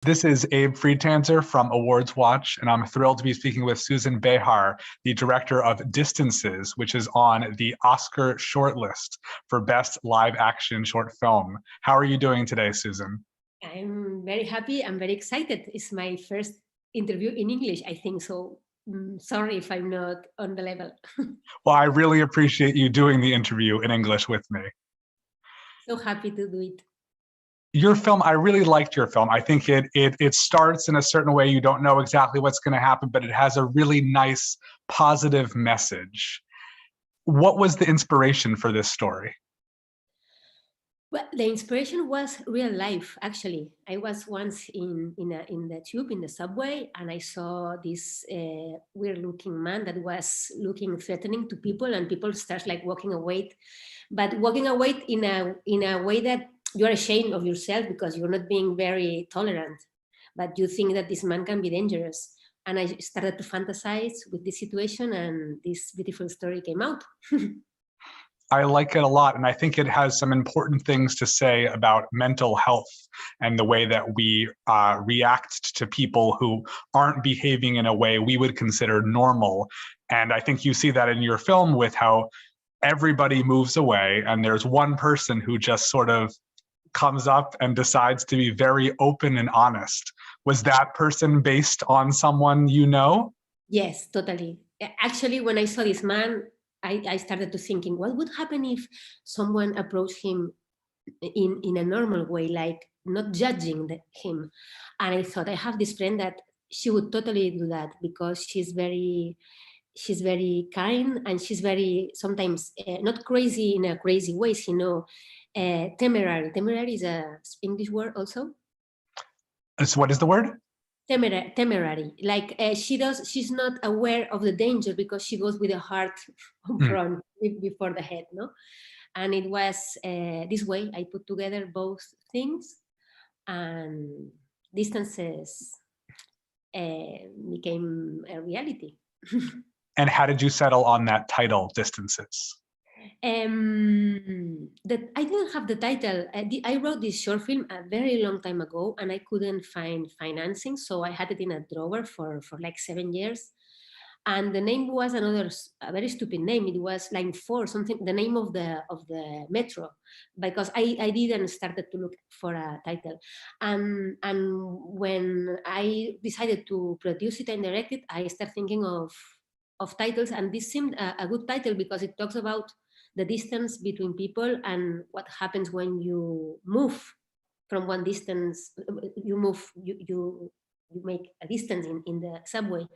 This is Abe Friedtanzer from Awards Watch, and I'm thrilled to be speaking with Susan Béjar, the director of Distances, which is on the Oscar shortlist for Best Live Action Short Film. How are you doing today, Susan? I'm very happy. I'm very excited. It's my first interview in English, I think. So sorry if I'm not on the level. Well, I really appreciate you doing the interview in English with me. So happy to do it. Your film, I really liked your film. I think it starts in a certain way. You don't know exactly what's going to happen, but it has a really nice, positive message. What was the inspiration for this story? Well, the inspiration was real life, actually. I was once in the tube, in the subway, and I saw this weird-looking man that was looking threatening to people, and people start like walking away, but walking away in a way that you're ashamed of yourself because you're not being very tolerant, but you think that this man can be dangerous. And I started to fantasize with this situation, and this beautiful story came out. I like it a lot, and I think it has some important things to say about mental health and the way that we react to people who aren't behaving in a way we would consider normal. And I think you see that in your film with how everybody moves away, and there's one person who just sort of comes up and decides to be very open and honest. Was that person based on someone you know? Yes, totally. Actually, when I saw this man, I started to thinking, what would happen if someone approached him in a normal way, like not judging him? And I thought, I have this friend that she would totally do that because she's very kind, and she's very sometimes not crazy in a crazy ways, temerary. Temerary is a English word also. So what is the word? Temerary, like she's not aware of the danger because she goes with the heart front before the head, no? And it was this way I put together both things, and Distances became a reality. And how did you settle on that title, Distances? That I didn't have the title. I wrote this short film a very long time ago, and I couldn't find financing, so I had it in a drawer for like 7 years. And the name was a very stupid name. It was Line 4, something, the name of the metro, because I didn't started to look for a title. And when I decided to produce it and direct it, I started thinking of titles, and this seemed a good title because it talks about the distance between people and what happens when you move from one distance. You make a distance in the subway.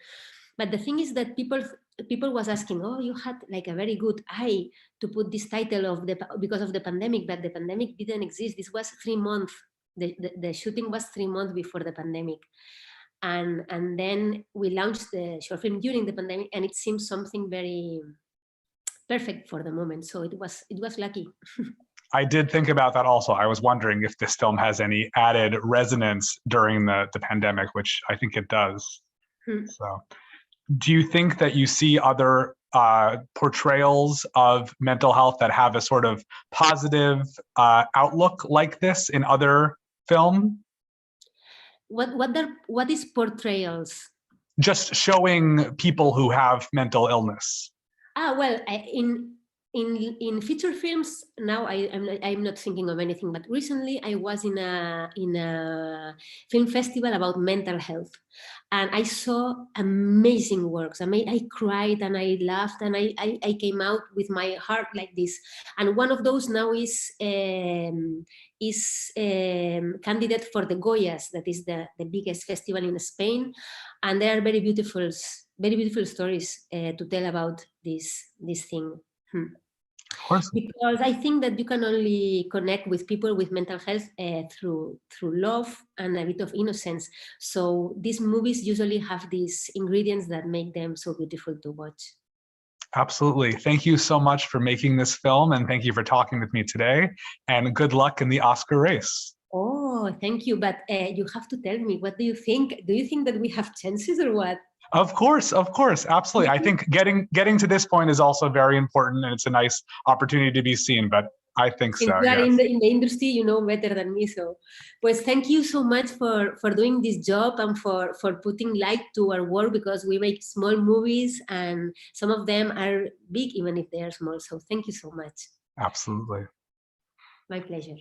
But the thing is that people was asking, oh, you had like a very good eye to put this title because of the pandemic, but the pandemic didn't exist. This was 3 months. The shooting was 3 months before the pandemic. And then we launched the short film during the pandemic, and it seemed something very perfect for the moment. So it was lucky. I did think about that also. I was wondering if this film has any added resonance during the pandemic, which I think it does. So do you think that you see other portrayals of mental health that have a sort of positive outlook like this in other film? What is portrayals? Just showing people who have mental illness. Well, in feature films now I'm not thinking of anything, but recently I was in a film festival about mental health, and I saw amazing works. I cried and I laughed, and I came out with my heart like this. And one of those now is candidate for the Goyas, that is the biggest festival in Spain, and there are very beautiful stories to tell about this thing. Of course. Because I think that you can only connect with people with mental health through love and a bit of innocence. So these movies usually have these ingredients that make them so beautiful to watch. Absolutely. Thank you so much for making this film, and thank you for talking with me today, and good luck in the Oscar race. Oh, thank you. But you have to tell me, what do you think? Do you think that we have chances or what? Of course, absolutely. I think getting to this point is also very important, and it's a nice opportunity to be seen. But I think Since so, you are yes. in the industry, you know better than me. So, pues thank you so much for doing this job and for putting light to our work, because we make small movies and some of them are big, even if they are small. So thank you so much. Absolutely. My pleasure.